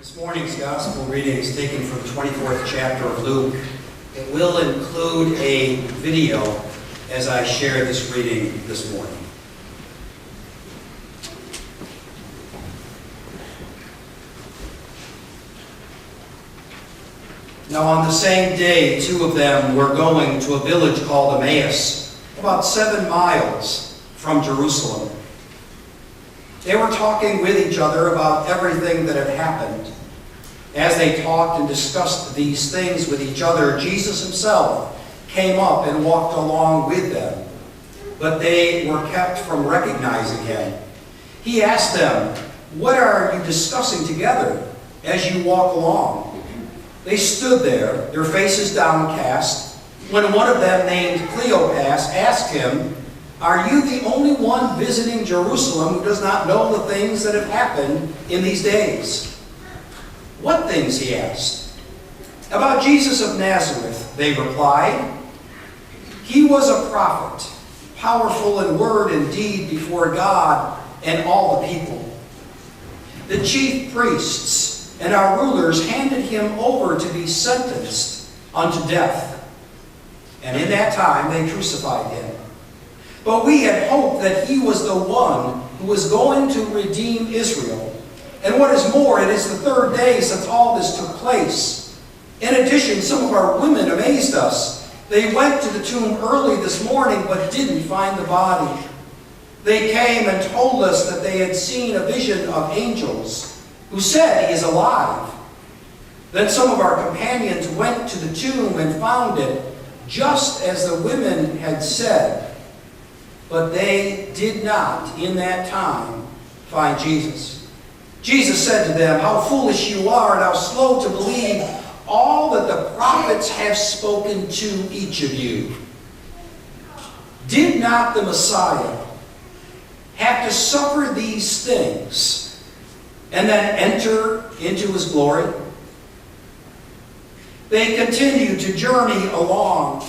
This morning's gospel reading is taken from the 24th chapter of Luke. It will include a video as I share this reading this morning. Now on the same day, two of them were going to a village called Emmaus, about 7 miles from Jerusalem. They were talking with each other about everything that had happened. As they talked and discussed these things with each other, Jesus himself came up and walked along with them, but they were kept from recognizing him. He asked them, "What are you discussing together as you walk along?" They stood there, their faces downcast, when one of them, named Cleopas, asked him, "Are you the only one visiting Jerusalem who does not know the things that have happened in these days?" "What things?" he asked. "About Jesus of Nazareth," they replied. "He was a prophet, powerful in word and deed before God and all the people. The chief priests and our rulers handed him over to be sentenced unto death. And in that time they crucified him. But we had hoped that he was the one who was going to redeem Israel. And what is more, it is the 3rd day since all this took place. In addition, some of our women amazed us. They went to the tomb early this morning, but didn't find the body. They came and told us that they had seen a vision of angels who said he is alive. Then some of our companions went to the tomb and found it just as the women had said. But they did not, in that time, find Jesus." Jesus said to them, "How foolish you are, and how slow to believe all that the prophets have spoken to each of you. Did not the Messiah have to suffer these things and then enter into his glory?" They continued to journey along,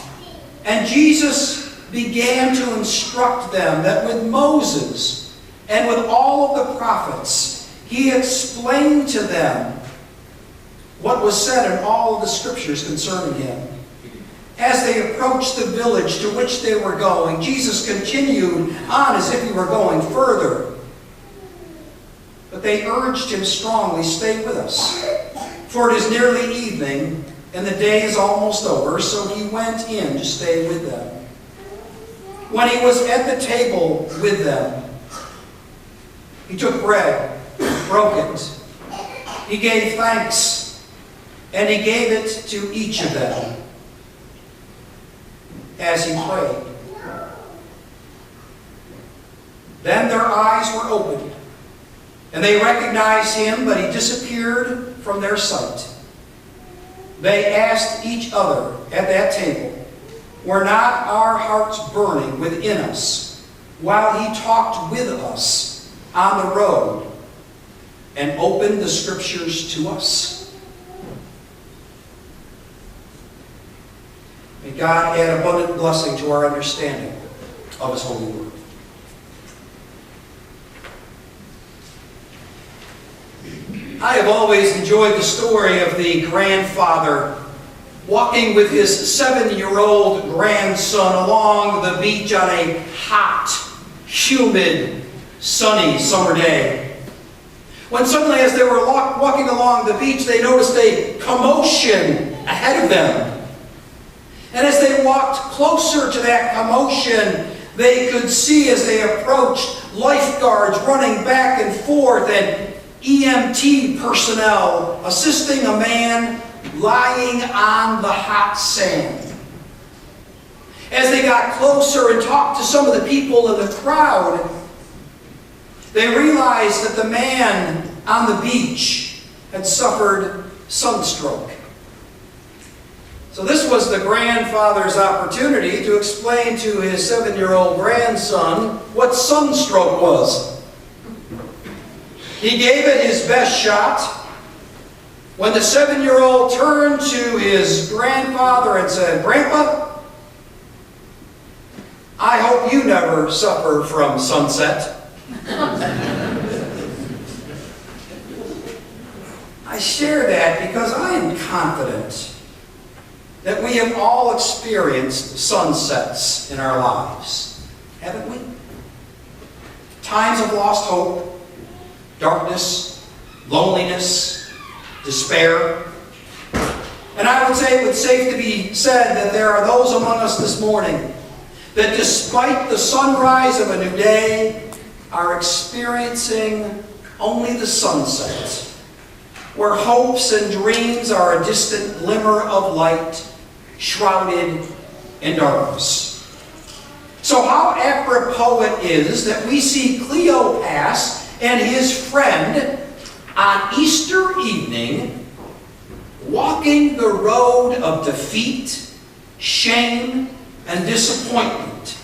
and Jesus began to instruct them that with Moses and with all of the prophets, he explained to them what was said in all of the scriptures concerning him. As they approached the village to which they were going, Jesus continued on as if he were going further. But they urged him strongly, "Stay with us, for it is nearly evening, and the day is almost over." So he went in to stay with them. When he was at the table with them, he took bread, broke it. He gave thanks, and he gave it to each of them as he prayed. Then their eyes were opened, and they recognized him, but he disappeared from their sight. They asked each other at that table, "Were not our hearts burning within us while he talked with us on the road and opened the scriptures to us?" May God add abundant blessing to our understanding of his holy word. I have always enjoyed the story of the grandfather walking with his 7-year-old grandson along the beach on a hot, humid, sunny summer day. When suddenly, as they were walking along the beach, they noticed a commotion ahead of them. And as they walked closer to that commotion, they could see as they approached lifeguards running back and forth and EMT personnel assisting a man lying on the hot sand. As they got closer and talked to some of the people in the crowd, they realized that the man on the beach had suffered sunstroke. So this was the grandfather's opportunity to explain to his 7-year-old grandson what sunstroke was. He gave it his best shot. When the 7-year-old turned to his grandfather and said, "Grandpa, I hope you never suffer from sunset." I share that because I am confident that we have all experienced sunsets in our lives, haven't we? Times of lost hope, darkness, loneliness, despair. And I would say it would safe to be said that there are those among us this morning that despite the sunrise of a new day, are experiencing only the sunset, where hopes and dreams are a distant glimmer of light, shrouded in darkness. So how apropos it is that we see Cleopas and his friend on Easter evening walking the road of defeat, shame, and disappointment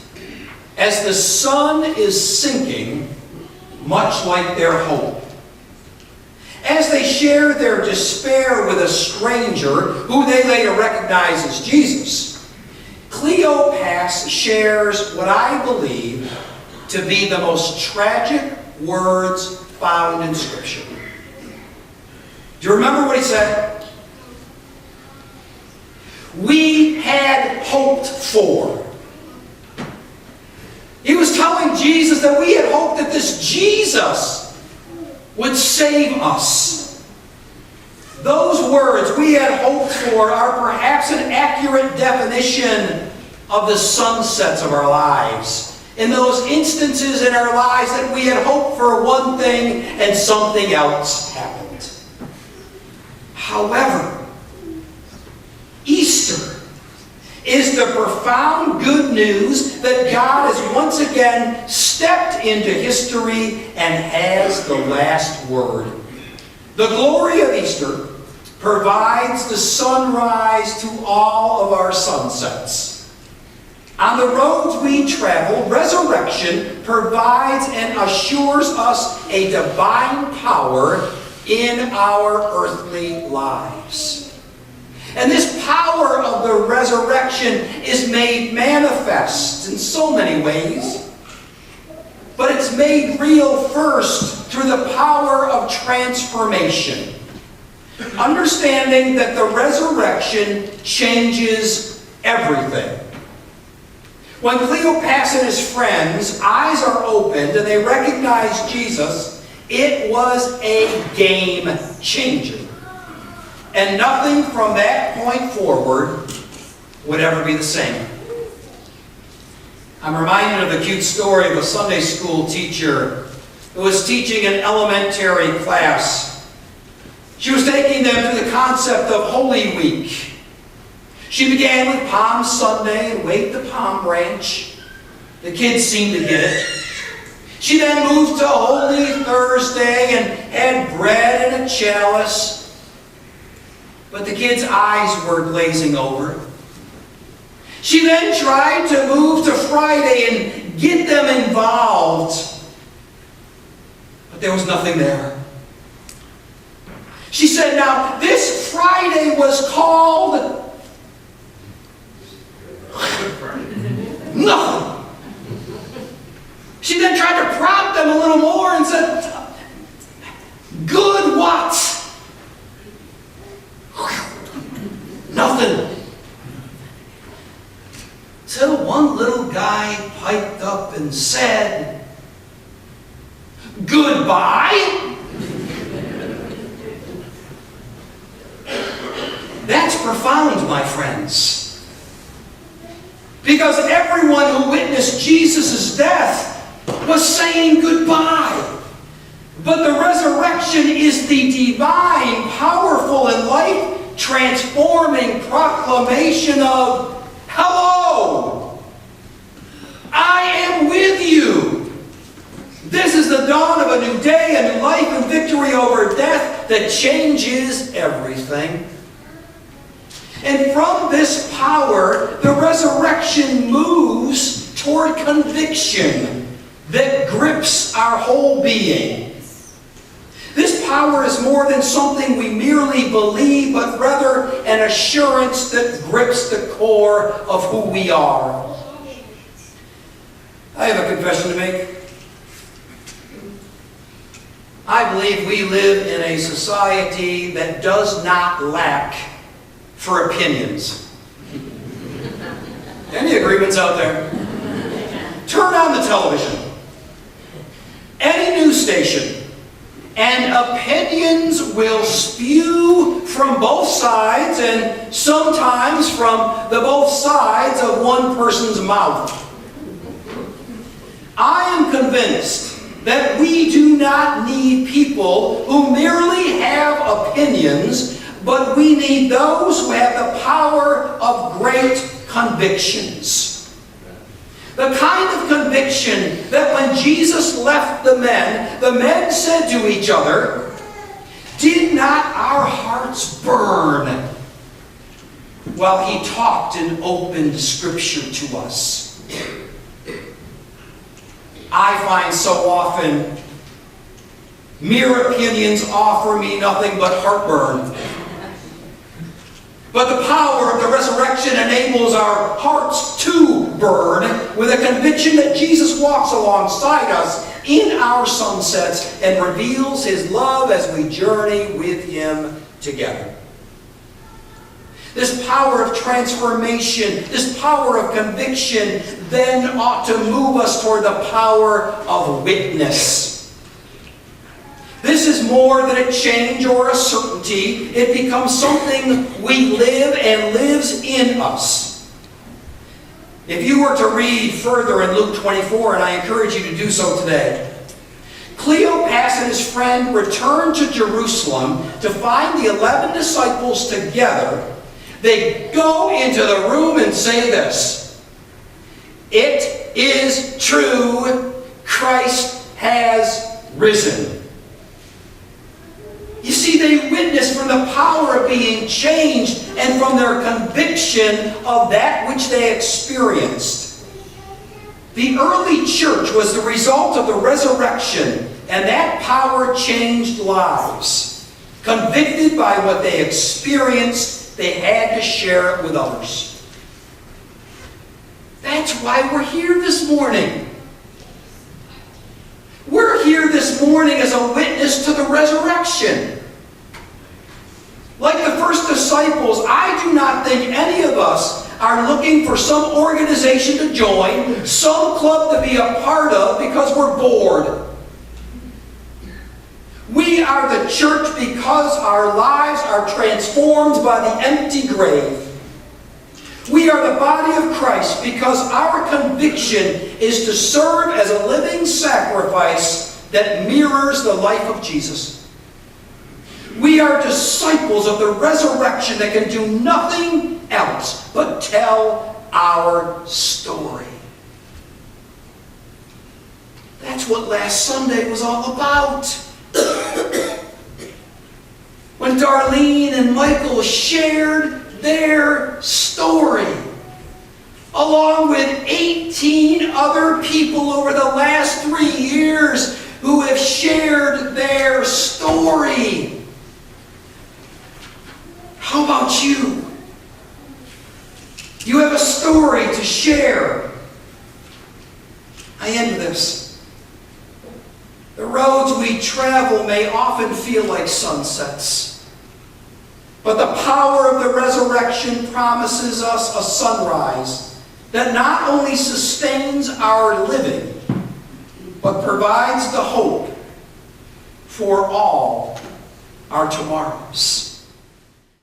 as the sun is sinking, much like their hope. As they share their despair with a stranger who they later recognize as Jesus, Cleopas shares what I believe to be the most tragic words found in Scripture. Do you remember what he said? We had hoped for. He was telling Jesus that we had hoped that this Jesus would save us. Those words, we had hoped for, are perhaps an accurate definition of the sunsets of our lives. In those instances in our lives that we had hoped for one thing and something else happened. However, Easter is the profound good news that God has once again stepped into history and has the last word. The glory of Easter provides the sunrise to all of our sunsets. On the roads we travel, resurrection provides and assures us a divine power in our earthly lives. And this power of the resurrection is made manifest in so many ways. But it's made real first through the power of transformation. Understanding that the resurrection changes everything. When Cleopas and his friends' eyes are opened and they recognize Jesus, it was a game changer. And nothing from that point forward would ever be the same. I'm reminded of the cute story of a Sunday school teacher who was teaching an elementary class. She was taking them through the concept of Holy Week. She began with Palm Sunday and waved the palm branch. The kids seemed to get it. She then moved to Holy Thursday and had bread in a chalice. But the kids' eyes were glazing over. She then tried to move to Friday and get them involved. But there was nothing there. She said, now, this Friday was called nothing. She then tried to prompt them a little more and said, good what? Nothing. Till one little guy piped up and said, goodbye? That's profound, my friends. Because everyone who witnessed Jesus' death was saying goodbye. But the resurrection is the divine, powerful, and life-transforming proclamation of, hello, I am with you. This is the dawn of a new day, a new life, and victory over death that changes everything. And from this power, the resurrection moves toward conviction that grips our whole being. This power is more than something we merely believe, but rather an assurance that grips the core of who we are. I have a confession to make. I believe we live in a society that does not lack for opinions. Any agreements out there? Turn on the television, any news station, and opinions will spew from both sides, and sometimes from the both sides of one person's mouth. I am convinced that we do not need people who merely have opinions, but we need those who have the power of great convictions. The kind of conviction that when Jesus left the men said to each other, "Did not our hearts burn?" while he talked and opened Scripture to us. I find so often mere opinions offer me nothing but heartburn. But the power of the resurrection enables our hearts to burn with a conviction that Jesus walks alongside us in our sunsets and reveals His love as we journey with Him together. This power of transformation, this power of conviction, then ought to move us toward the power of witness. This is more than a change or a certainty. It becomes something we live and lives in us. If you were to read further in Luke 24, and I encourage you to do so today, Cleopas and his friend returned to Jerusalem to find the 11 disciples together. They go into the room and say this: "It is true, Christ has risen." You see, they witnessed from the power of being changed and from their conviction of that which they experienced. The early church was the result of the resurrection, and that power changed lives. Convicted by what they experienced, they had to share it with others. That's why we're here this morning. We're here this morning as a witness to the resurrection. Like the first disciples, I do not think any of us are looking for some organization to join, some club to be a part of because we're bored. We are the church because our lives are transformed by the empty grave. We are the body of Christ because our conviction is to serve as a living sacrifice that mirrors the life of Jesus. We are disciples of the resurrection that can do nothing else but tell our story. That's what last Sunday was all about. When Darlene and Michael shared their story, along with 18 other people over the last 3 years who have shared their story. How about you? You have a story to share. I end with this. The roads we travel may often feel like sunsets, but the power of the resurrection promises us a sunrise that not only sustains our living, but provides the hope for all our tomorrows.